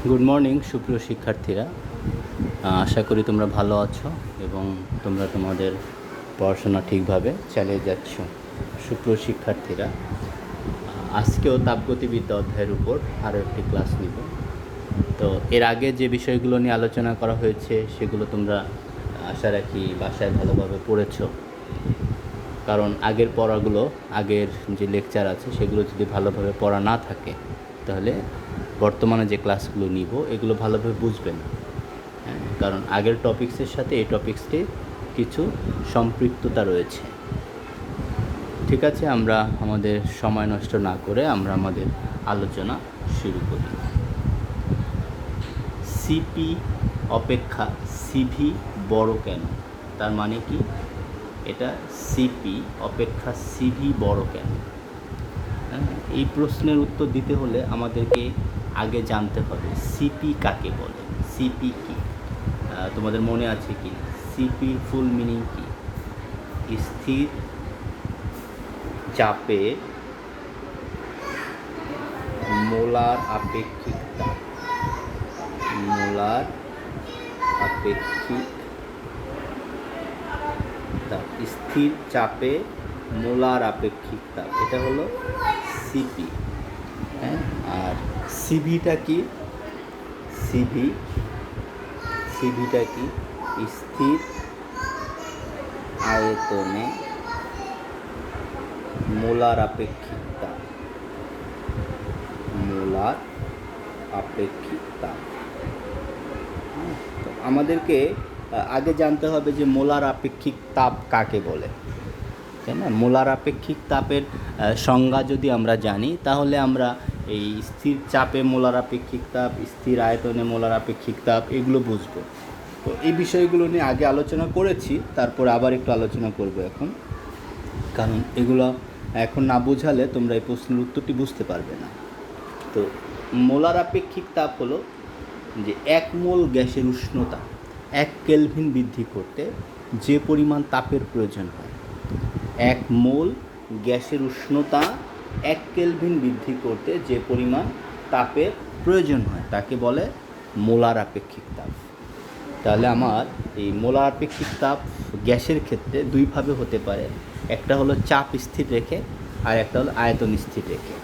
Good morning সুপ্রিয় শিক্ষার্থীরা। আশা করি তোমরা ভালো আছো এবং তোমরা তোমাদের পড়াশোনা ঠিকভাবে চালিয়ে যাচ্ছ। সুপ্রিয় শিক্ষার্থীরা, আজকেও তাপগতিবিদ্যা অধ্যায়ের উপর আরও একটি ক্লাস নিব। তো এর আগে যে বিষয়গুলো নিয়ে আলোচনা করা হয়েছে সেগুলো তোমরা আশা রাখি বাসায় ভালোভাবে পড়েছো, কারণ আগের পড়াগুলো, আগের যে লেকচার আছে সেগুলো যদি ভালোভাবে পড়া না থাকে তাহলে বর্তমানে যে ক্লাসগুলো নিব এগুলো ভালোভাবে বুঝবে না। হ্যাঁ, কারণ আগের টপিক্সের সাথে এই টপিক্সটির কিছু সম্পৃক্ততা রয়েছে। ঠিক আছে, আমরা আমাদের সময় নষ্ট না করে আমরা আমাদের আলোচনা শুরু করি। সিপি অপেক্ষা সিভি বড় কেন? তার মানে কি? এটা সিপি অপেক্ষা সিভি বড় কেন? এই প্রশ্নের উত্তর দিতে হলে আমাদেরকে আগে জানতে হবে সিপি কাকে বলে, সিপি কি। তোমাদের মনে আছে কি সিপির ফুল মিনিং কি? স্থির চাপে মোলার আপেক্ষিক তাপ। মোলার আপেক্ষিক তাপ, স্থির চাপে মোলার আপেক্ষিক তাপ, এটা হলো সিপি। হ্যাঁ, আর সিভিটা কি? সিভিটা কি? স্থির আয়তনে মোলার আপেক্ষিক তাপ। মোলার আপেক্ষিক তাপ। তো আমাদেরকে আগে জানতে হবে যে মোলার আপেক্ষিক তাপ কাকে বলে, তাই না? মোলার আপেক্ষিক তাপের সংজ্ঞা যদি আমরা জানি তাহলে আমরা এই স্থির চাপে মোলার আপেক্ষিক তাপ, স্থির আয়তনে মোলার আপেক্ষিক তাপ এগুলো বুঝবো। তো এই বিষয়গুলো নিয়ে আগে আলোচনা করেছি, তারপর আবার একটু আলোচনা করব এখন, কারণ এগুলো এখন না বোঝালে তোমরা এই প্রশ্নের উত্তরটি বুঝতে পারবে না। তো মোলার আপেক্ষিক তাপ হলো যে এক মোল গ্যাসের উষ্ণতা 1 কেলভিন বৃদ্ধি করতে যে পরিমাণ তাপের প্রয়োজন হয়। 1 মোল গ্যাসের উষ্ণতা 1 কেলভিন বৃদ্ধি করতে যে পরিমাণ তাপের প্রয়োজন হয় তাকে বলে মোলার আপেক্ষিক তাপ। তাহলে আমার এই মোলার আপেক্ষিক তাপ গ্যাসের ক্ষেত্রে দুইভাবে হতে পারে, একটা হলো চাপ স্থির রেখে আর একটা হলো আয়তন স্থির রেখে।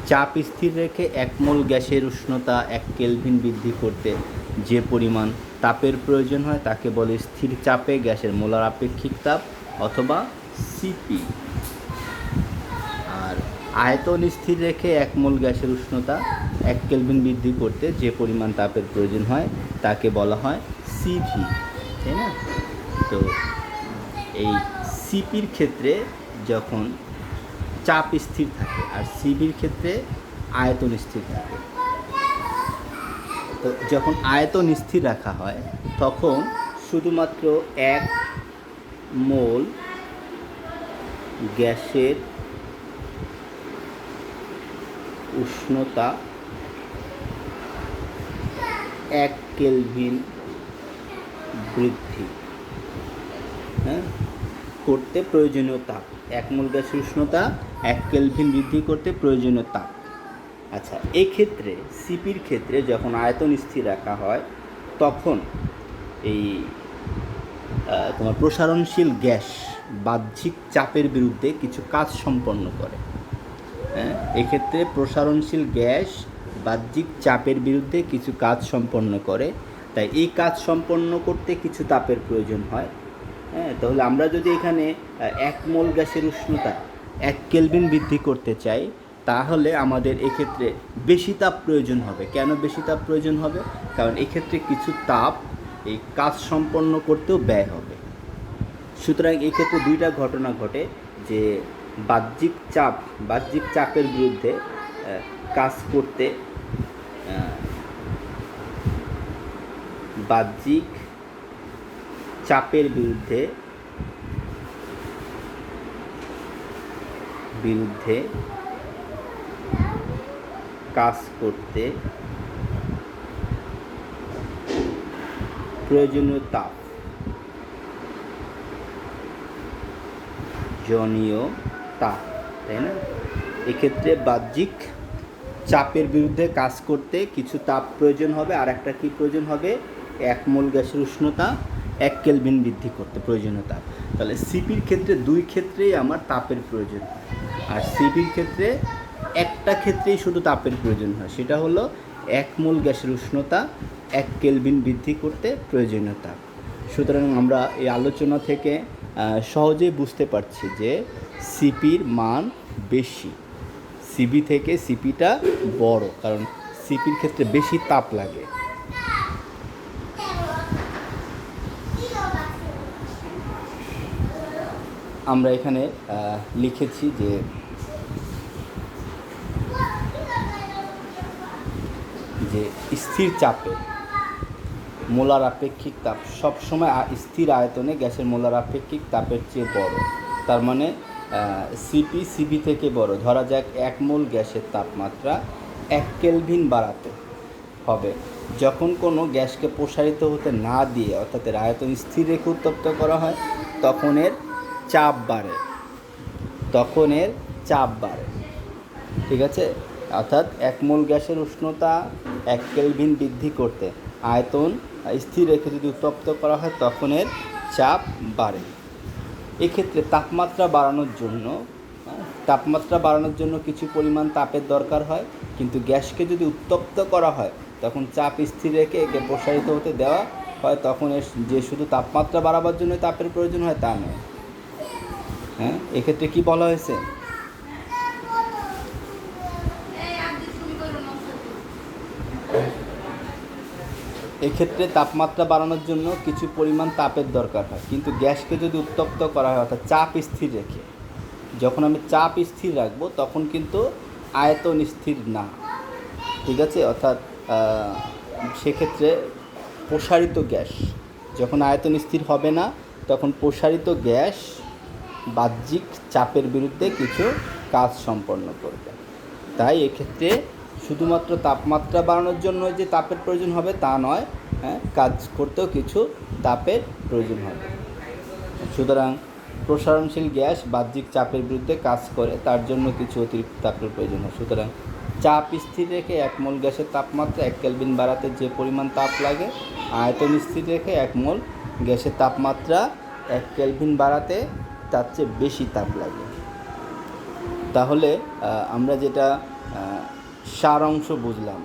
চাপ স্থির রেখে 1 মোল গ্যাসের উষ্ণতা 1 কেলভিন বৃদ্ধি করতে যে পরিমাণ তাপের প্রয়োজন হয় তাকে বলে স্থির চাপে গ্যাসের মোলার আপেক্ষিক তাপ অথবা সিপি। আর আয়তন স্থির রেখে 1 মোল গ্যাসের উষ্ণতা 1 কেলভিন বৃদ্ধি করতে যে পরিমাণ তাপের প্রয়োজন হয় তাকে বলা হয় সিভি, তাই না? তো এই সিপির ক্ষেত্রে যখন চাপ স্থির থাকে আর সিভির ক্ষেত্রে আয়তন স্থির থাকে। তো যখন আয়তন স্থির রাখা হয় তখন শুধুমাত্র 1 মোল গ্যাসের উষ্ণতা 1 কেলভিন বৃদ্ধি করতে প্রয়োজনীয় তাপ। 1 মোল গ্যাসের উষ্ণতা 1 কেলভিন বৃদ্ধি করতে প্রয়োজনীয় তাপ। আচ্ছা, এই ক্ষেত্রে সিপির ক্ষেত্রে যখন আয়তন স্থির রাখা হয় তখন এই তোমার প্রসারণশীল গ্যাস বাহ্যিক চাপের বিরুদ্ধে কিছু কাজ সম্পন্ন করে। হ্যাঁ, এক্ষেত্রে প্রসারণশীল গ্যাস বাহ্যিক চাপের বিরুদ্ধে কিছু কাজ সম্পন্ন করে, তাই এই কাজ সম্পন্ন করতে কিছু তাপের প্রয়োজন হয়। হ্যাঁ, তাহলে আমরা যদি এখানে 1 মোল গ্যাসের উষ্ণতা 1 কেলভিন বৃদ্ধি করতে চাই তাহলে আমাদের এক্ষেত্রে বেশি তাপ প্রয়োজন হবে। কেন বেশি তাপ প্রয়োজন হবে? কারণ এক্ষেত্রে কিছু তাপ এই কাজ সম্পন্ন করতেও ব্যয় হবে। সুতরাং এক্ষেত্রে দুইটা ঘটনা ঘটে, যে বাহ্যিক চাপের বিরুদ্ধে কাজ করতে বাহ্যিক চাপের বিরুদ্ধে কাজ করতে প্রয়োজনীয় তাপ, জনীয় তাপ, তাই না? এক্ষেত্রে বাহ্যিক চাপের বিরুদ্ধে কাজ করতে কিছু তাপ প্রয়োজন হবে, আর একটা কী প্রয়োজন হবে, 1 মোল গ্যাসের উষ্ণতা 1 কেলভিন বৃদ্ধি করতে প্রয়োজনীয় তাপ। তাহলে সিপির ক্ষেত্রে 2 ক্ষেত্রেই আমার তাপের প্রয়োজন হয়, আর সিপির ক্ষেত্রে একটা ক্ষেত্রেই শুধু তাপের প্রয়োজন হয়, সেটা হলো 1 মোল গ্যাসের উষ্ণতা 1 কেলভিন বৃদ্ধি করতে প্রয়োজনীয় তাপ। সুতরাং আমরা এই আলোচনা থেকে সহজেই বুঝতে পারছি যে সিপির মান বেশি, সিবি থেকে সিপিটা বড়, কারণ সিপির ক্ষেত্রে বেশি তাপ লাগে। আমরা এখানে লিখেছি যে স্থির চাপে মোলার আপেক্ষিক তাপ সবসময় স্থির আয়তনে গ্যাসের মোলার আপেক্ষিক তাপের চেয়ে বড়। তার মানে সিপি সিবি থেকে বড়। ধরা যাক 1 মোল গ্যাসের তাপমাত্রা 1 কেলভিন বাড়াতে হবে যখন কোনো গ্যাসকে প্রসারিত হতে না দিয়ে, অর্থাৎ এর আয়তন স্থির রেখে উত্তপ্ত করা হয়, তখন এর চাপ বাড়ে, ঠিক আছে। অর্থাৎ 1 মোল গ্যাসের উষ্ণতা 1 কেলভিন বৃদ্ধি করতে আয়তন স্থির রেখে যদি উত্তপ্ত করা হয় তখন এর চাপ বাড়ে। এক্ষেত্রে তাপমাত্রা বাড়ানোর জন্য কিছু পরিমাণ তাপের দরকার হয়, কিন্তু গ্যাসকে যদি উত্তপ্ত করা হয় তখন চাপ স্থির রেখে একে প্রসারিত হতে দেওয়া হয়, তখন এর যে শুধু তাপমাত্রা বাড়াবার জন্য তাপের প্রয়োজন হয় তা নয়। হ্যাঁ, এক্ষেত্রে কি বলা হয়েছে? এক্ষেত্রে তাপমাত্রা বাড়ানোর জন্য কিছু পরিমাণ তাপের দরকার হয়, কিন্তু গ্যাসকে যদি উত্তপ্ত করা হয় অর্থাৎ চাপ স্থির রেখে, যখন আমি চাপ স্থির রাখবো তখন কিন্তু আয়তন স্থির না, ঠিক আছে। অর্থাৎ সেক্ষেত্রে প্রসারিত গ্যাস, যখন আয়তন স্থির হবে না তখন প্রসারিত গ্যাস বাহ্যিক চাপের বিরুদ্ধে কিছু কাজ সম্পন্ন করবে। তাই এক্ষেত্রে শুধুমাত্র তাপমাত্রা বাড়ানোর জন্য যে তাপের প্রয়োজন হবে তা নয়, কাজ করতেও কিছু তাপের প্রয়োজন হবে। সুতরাং প্রসারণশীল গ্যাস বাহ্যিক চাপের বিরুদ্ধে কাজ করে, তার জন্য কিছু অতিরিক্ত তাপের প্রয়োজন হয়। সুতরাং চাপ স্থির রেখে 1 মোল গ্যাসের তাপমাত্রা 1 কেলভিন বাড়াতে যে পরিমাণ তাপ লাগে, আয়তন স্থির রেখে 1 মোল গ্যাসের তাপমাত্রা 1 কেলভিন বাড়াতে তার চেয়ে বেশি তাপ লাগে। তাহলে আমরা যেটা সার অংশ বুঝলাম,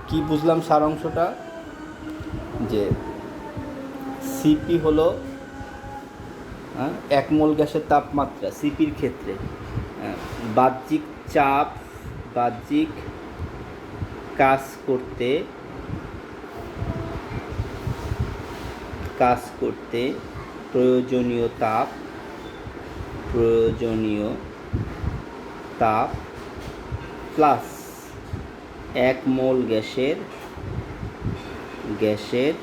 কি বুঝলাম সার অংশটা, যে সিপি হলো 1 মোল গ্যাসের তাপমাত্রা, সিপির ক্ষেত্রে বাহ্যিক চাপ, বাহ্যিক কাজ করতে প্রয়োজনীয় তাপ প্লাস 1 মোল গ্যাসের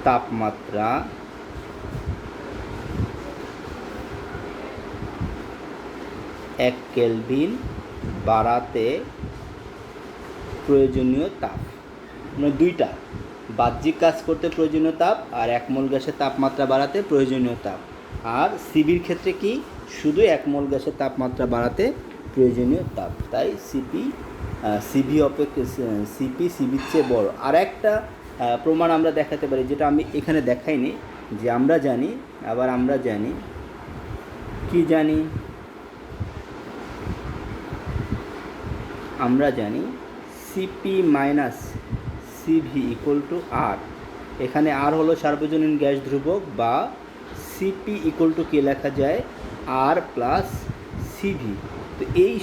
তাপমাত্রা 1 কেলভিন বাড়াতে প্রয়োজনীয় তাপ, মানে দুইটা, বাহ্যিক কাজ করতে প্রয়োজনীয় তাপ আর 1 মোল গ্যাসের তাপমাত্রা বাড়াতে প্রয়োজনীয় তাপ। আর সিবির ক্ষেত্রে কি, শুধু 1 মোল গ্যাসের তাপমাত্রা বাড়াতে প্রয়োজনীয় তাপ। তাই সিপি সিবির চেয়ে বড়। আর একটা প্রমাণ আমরা দেখাতে পারি, যেটা আমি এখানে দেখাইনি, যে আমরা জানি CP minus CV equal to R. এখানে আর হলো সার্বজনীন গ্যাস ধ্রুবক, বা সিপি ইকুয়াল টু কে লেখা যায় আর প্লাস সিভি। তো এই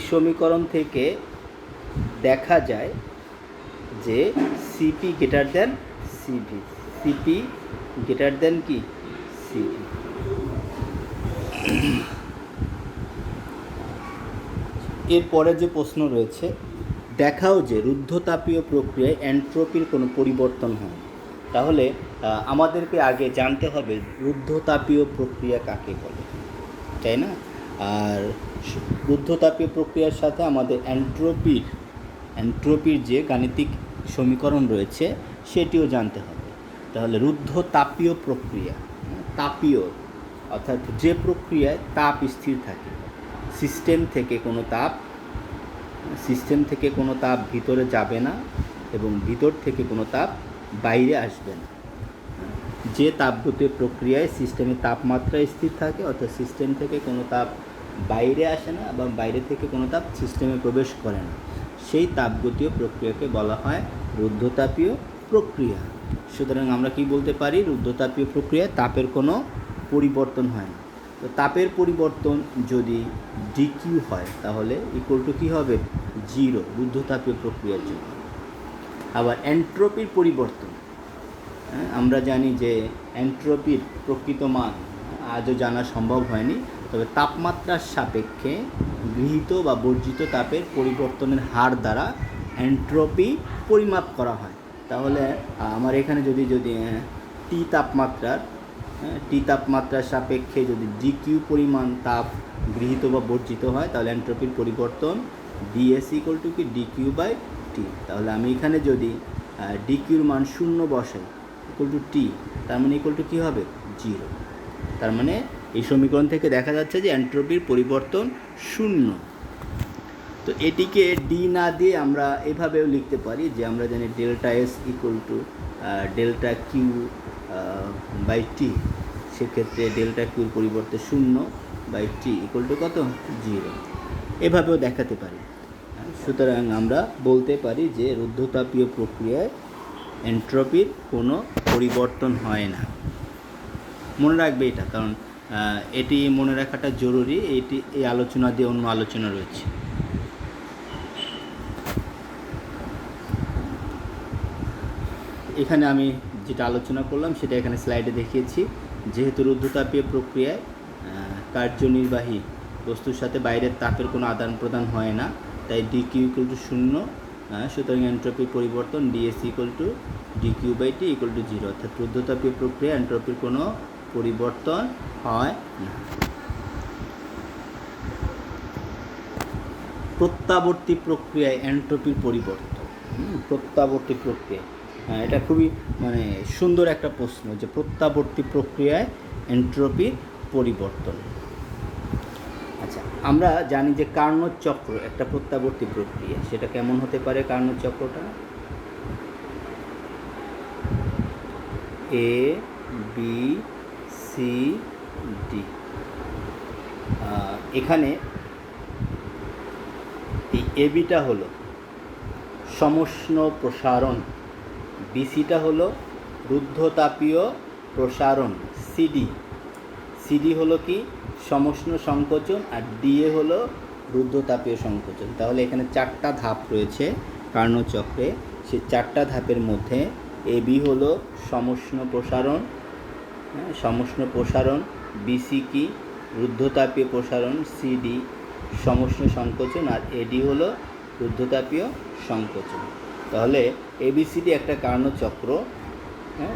সমীকরণ থেকে দেখা যায় যে সিপি গ্রেটার দেন সিভি, এরপরে যে প্রশ্ন রয়েছে, দেখাও যে রুদ্ধতাপীয় প্রক্রিয়ায় এন্ট্রপির কোনো পরিবর্তন হয়। তাহলে আমাদেরকে আগে জানতে হবে রুদ্ধতাপীয় প্রক্রিয়া কাকে বলে, তাই না? আর রুদ্ধতাপীয় প্রক্রিয়ার সাথে আমাদের এন্ট্রপির যে গাণিতিক সমীকরণ রয়েছে সেটিও জানতে হবে। তাহলে রুদ্ধতাপীয় প্রক্রিয়া, তাপীয় অর্থাৎ যে প্রক্রিয়ায় তাপ স্থির থাকে, সিস্টেম থেকে কোনো তাপ ভিতরে যাবে না এবং ভিতর থেকে কোনো তাপ বাইরে আসবে না। যে তাপগতীয় প্রক্রিয়ায় সিস্টেমের তাপমাত্রা স্থির থাকে, অর্থাৎ সিস্টেম থেকে কোনো তাপ বাইরে আসে না এবং বাইরে থেকে কোনো তাপ সিস্টেমে প্রবেশ করে না, সেই তাপগতীয় প্রক্রিয়াকে বলা হয় রুদ্ধতাপীয় প্রক্রিয়া। সুতরাং আমরা কি বলতে পারি, রুদ্ধতাপীয় প্রক্রিয়ায় তাপের কোনো পরিবর্তন হয় না। তো তাপের পরিবর্তন যদি ডিকিউ হয় তাহলে ইকুয়াল টু কী হবে, 0 রুদ্ধতাপীয় প্রক্রিয়ার জন্য। আবার এন্ট্রপির পরিবর্তন, আমরা জানি যে এন্ট্রপির প্রকৃত মান আজও জানা সম্ভব হয়নি, তবে তাপমাত্রার সাপেক্ষে গৃহীত বা বর্জিত তাপের পরিবর্তনের হার দ্বারা এন্ট্রপি পরিমাপ করা হয়। তাহলে আমার এখানে যদি টি তাপমাত্রার সাপেক্ষে যদি ডিকিউ পরিমাণ তাপ গৃহীত বা বর্জিত হয়, তাহলে এন্ট্রপির পরিবর্তন ডিএস ইকুয়াল টু কি ডিকিউ বাই টি। তাহলে আমি এখানে যদি ডিকিউর মান 0 বসাই ইকুয়াল টু টি, তার মানে ইকুয়াল টু কী হবে, 0। তার মানে এই সমীকরণ থেকে দেখা যাচ্ছে যে এন্ট্রপির পরিবর্তন 0। তো এটিকে ডি না দিয়ে আমরা এভাবেও লিখতে পারি যে আমরা জানি delta S equal to delta Q by T. সেক্ষেত্রে ডেল্টা কিউর পরিবর্তে 0 বাই টি ইকুয়াল টু কত, 0। এভাবেও দেখাতে পারি। সুতরাং আমরা বলতে পারি যে রুদ্ধতাপীয় প্রক্রিয়ায় এন্ট্রপির কোনো পরিবর্তন হয় না। মনে রাখবে এটা, কারণ এটি মনে রাখাটা জরুরি। এই আলোচনা দিয়ে অন্য আলোচনা রয়েছে। এখানে আমি যেটা আলোচনা করলাম সেটা এখানে স্লাইডে দেখিয়েছি। যেহেতু রুদ্ধতাপীয় প্রক্রিয়ায় কার্যনির্বাহী বস্তুর সাথে বাইরের তাপের কোনো আদান প্রদান হয় না, তাই ডিকিউ ইকুয়াল টু 0। সুতরাং এন্ট্রপির পরিবর্তন D S equal to D Q by T equal to 0, অর্থাৎ রুদ্ধতাপীয় প্রক্রিয়া এন্ট্রপির কোনো পরিবর্তন হয় না। প্রত্যাবর্তী প্রক্রিয়ায় এন্ট্রপির পরিবর্তন, প্রত্যাবর্তী প্রক্রিয়া, এটা খুবই সুন্দর একটা প্রশ্ন যে প্রত্যাবর্তী প্রক্রিয়ায় এন্ট্রপির পরিবর্তন। আচ্ছা, আমরা জানি যে কার্নোট চক্র একটা প্রত্যাবর্তী প্রক্রিয়া। সেটা কেমন হতে পারে কার্নোট চক্রটা, এ বি সি ডি। এখানে এই এবিটা হলো সমষ্ণ প্রসারণ, বিসিটা হলো রুদ্ধতাপীয় প্রসারণ, সিডি হলো কি সমষ্ণ সংকোচন, আর ডিএ হলো রুদ্ধতাপীয় সংকোচন। তাহলে এখানে 4টা ধাপ রয়েছে কার্নোট চক্রে। সেই 4টা ধাপের মধ্যে এবি হলো সমষ্ণ প্রসারণ, বিসি কি রুদ্ধতাপীয় প্রসারণ, সিডি সমষ্ণ সংকোচন, আর এডি হলো রুদ্ধতাপীয় সংকোচন। তাহলে এবিসিডি একটা কার্নোট চক্র।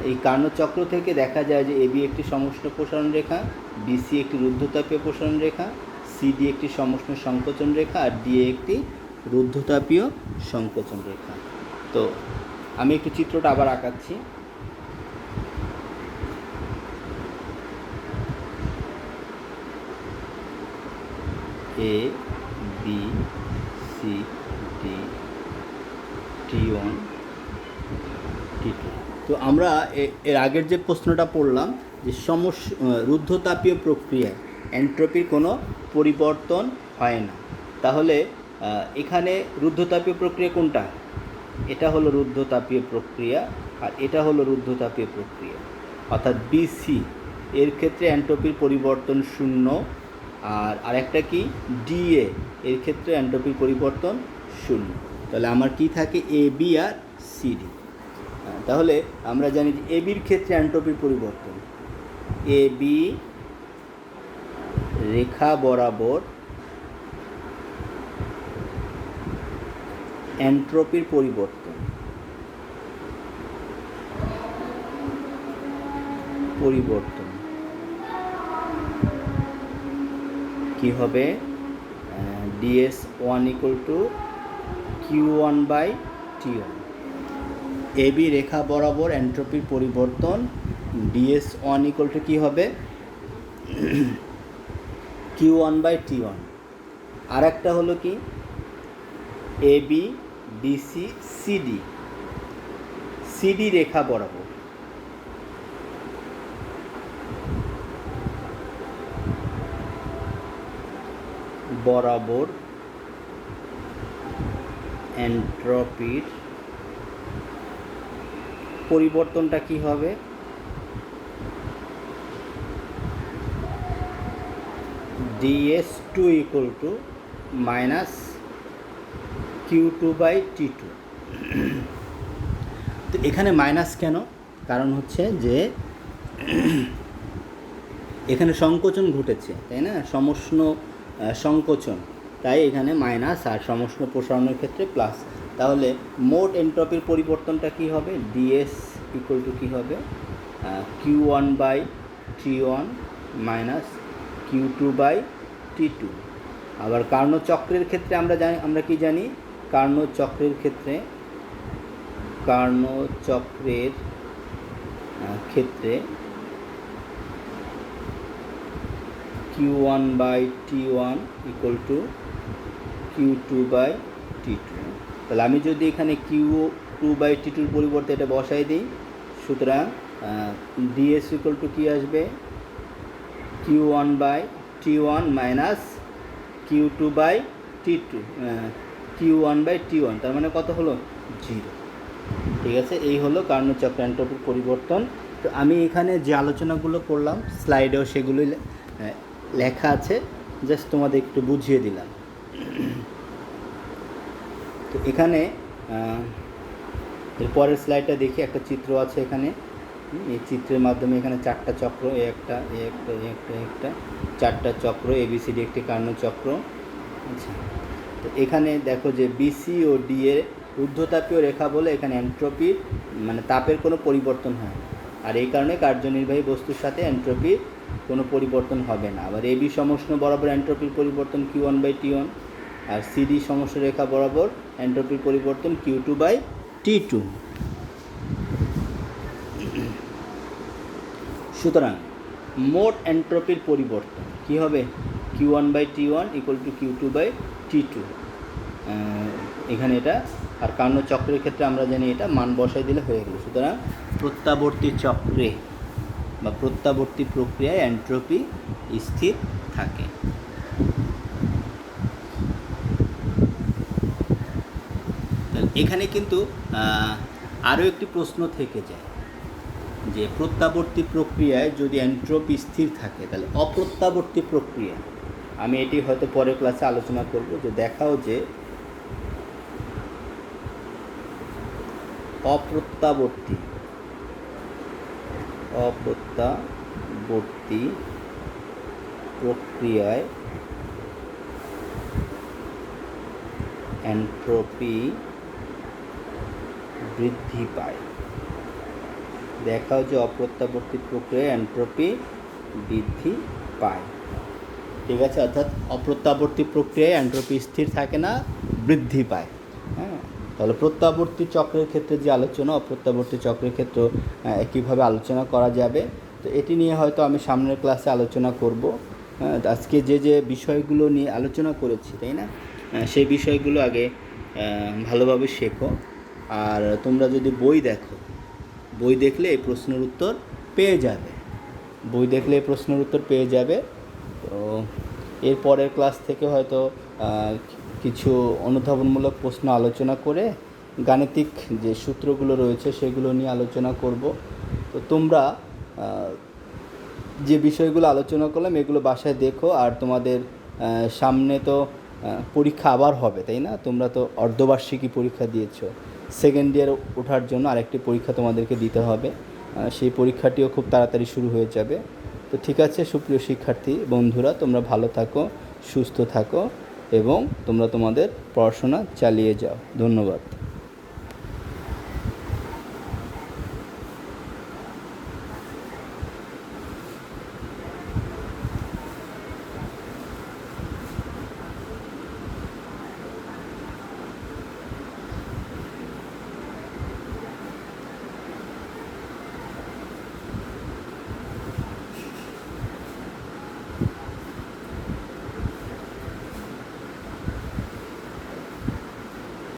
এই কার্নোট চক্র থেকে দেখা যায় যে এবি একটি সমষ্ণ প্রসারণ রেখা, বিসি একটি রুদ্ধতাপীয় প্রসারণ রেখা, সিডি একটি সমষ্ণ সংকোচন রেখা, আর ডিএ একটি রুদ্ধতাপীয় সংকোচন রেখা। তো আমি একটু চিত্রটা আবার আঁকাচ্ছি। A B C D, T1 T2। তো আমরা এর আগের যে প্রশ্নটা পড়লাম যে রুদ্ধতাপীয় প্রক্রিয়ায় এন্ট্রপির কোনো পরিবর্তন হয় না। তাহলে এখানে রুদ্ধতাপীয় প্রক্রিয়া কোনটা, এটা হলো রুদ্ধতাপীয় প্রক্রিয়া, আর এটা হলো রুদ্ধতাপীয় প্রক্রিয়া, অর্থাৎ বিসি এর ক্ষেত্রে এন্ট্রপির পরিবর্তন 0, আর আরেকটা কি ডিএ এর ক্ষেত্রে এন্ট্রপির পরিবর্তন 0। তাহলে আমার কি থাকে, এ বি আর সিডি। তাহলে আমরা জানি যে এবির ক্ষেত্রে এন্ট্রপির পরিবর্তন, এ বি রেখা বরাবর এন্ট্রপির পরিবর্তন কি হবে, DS1 equal to Q1 by T1। AB রেখা বরাবর এন্ট্রপির পরিবর্তন DS1 ইকুয়াল টু কী হবে, Q1 বাই T1। আর একটা হলো কি A B BC CD, CD রেখা বরাবর বরাবর এন্ট্রপির পরিবর্তনটা কি হবে, ds2 equal to minus Q2/T2। তো এখানে মাইনাস কেন? কারণ হচ্ছে যে এখানে সংকোচন ঘটেছে, তাই না, সমষ্ণ সংকোচন, তাই এখানে মাইনাস, আর সমষ্ণ প্রসারণের ক্ষেত্রে প্লাস। তাহলে মোট এন্ট্রপির পরিবর্তনটা কি হবে, ds ইকুয়াল টু কী হবে, Q1/T1 মাইনাস Q2/T2। আবার কার্নোট চক্রের ক্ষেত্রে আমরা কি জানি, কার্নোট চক্রের ক্ষেত্রে Q1/T1 ইকুয়াল টু Q2/T2। তাহলে আমি যদি এখানে Q2/T2 পরিবর্তে এটা বসাই দিই, সুতরাং ds ইকুয়াল টু কী আসবে, Q1/T1 মাইনাস Q1/T1, তার মানে কত হলো, 0। ঠিক আছে, এই হলো কার্নোট চক্র এন্ট্রপির পরিবর্তন। তো আমি এখানে যে আলোচনাগুলো করলাম স্লাইডেও সেগুলোই লেখা আছে, জাস্ট তোমাদের একটু বুঝিয়ে দিলাম। তো এখানে এর পরের স্লাইডটা দেখি, একটা চিত্র আছে এখানে, এই চিত্রের মাধ্যমে এখানে 4টা চক্র, একটা চারটা চক্র, ABCD একটি কার্নোট চক্র। আচ্ছা, তো এখানে দেখো যে বিসি ও ডি এর ঊর্ধ্বতাপীয় রেখা বলে এখানে এন্ট্রপির মানে তাপের কোনো পরিবর্তন হয় না, আর এই কারণে কার্যনির্বাহী বস্তুর সাথে এন্ট্রপির কোনো পরিবর্তন হবে না। আবার এবি সমষ্ণ বরাবর এন্ট্রপির পরিবর্তন Q1/T1, আর সিডি সমষ্ণ রেখা বরাবর এন্ট্রপির পরিবর্তন Q2/T2। সুতরাং মোট এন্ট্রপির পরিবর্তন কী হবে, Q1/T1 ইকুয়াল টু Q2/T2, এখানে এটা। আর কার্নোট চক্রের ক্ষেত্রে আমরা জানি এটা মান বসাই দিলে হয়ে গেল। সুতরাং প্রত্যাবর্তী চক্রে বা প্রত্যাবর্তী প্রক্রিয়ায় এন্ট্রপি স্থির থাকে। এখানে কিন্তু আরও একটি প্রশ্ন থেকে যায় যে প্রত্যাবর্তী প্রক্রিয়ায় যদি এন্ট্রপি স্থির থাকে তাহলে অপ্রত্যাবর্তী প্রক্রিয়া, আমি এটি হয়তো পরের ক্লাসে আলোচনা করব, যে দেখাও যে অপ্রত্যাবর্তী প্রক্রিয়ায় এন্ট্রপি বৃদ্ধি পায়। দেখাও যে অপ্রত্যাবর্তী প্রক্রিয়ায় এন্ট্রপি বৃদ্ধি পায়। ঠিক আছে, অর্থাৎ অপ্রত্যাবর্তী প্রক্রিয়ায় এন্ট্রপি স্থির থাকে না, বৃদ্ধি পায়। হ্যাঁ, তাহলে প্রত্যাবর্তী চক্রের ক্ষেত্রে যে আলোচনা, অপ্রত্যাবর্তী চক্রের ক্ষেত্রে কীভাবে আলোচনা করা যাবে, তো এটি নিয়ে হয়তো আমি সামনের ক্লাসে আলোচনা করব। আজকে যে বিষয়গুলো নিয়ে আলোচনা করেছি, তাই না, সেই বিষয়গুলো আগে ভালোভাবে শেখো। আর তোমরা যদি বই দেখলে এই প্রশ্নের উত্তর পেয়ে যাবে। তো এর পরের ক্লাস থেকে হয়তো কিছু অনুধাবনমূলক প্রশ্ন আলোচনা করে গাণিতিক যে সূত্রগুলো রয়েছে সেগুলো নিয়ে আলোচনা করব। তো তোমরা যে বিষয়গুলো আলোচনা করলাম এগুলো বাসায় দেখো। আর তোমাদের সামনে তো পরীক্ষা আবার হবে, তাই না, তোমরা তো অর্ধবার্ষিকী পরীক্ষা দিয়েছো, সেকেন্ড ইয়ার ওঠার জন্য আরেকটি পরীক্ষা তোমাদেরকে দিতে হবে, সেই পরীক্ষাটিও খুব তাড়াতাড়ি শুরু হয়ে যাবে। তো ঠিক আছে সুপ্রিয় শিক্ষার্থী বন্ধুরা, তোমরা ভালো থাকো, সুস্থ থাকো এবং তোমরা তোমাদের পড়াশোনা চালিয়ে যাও। ধন্যবাদ।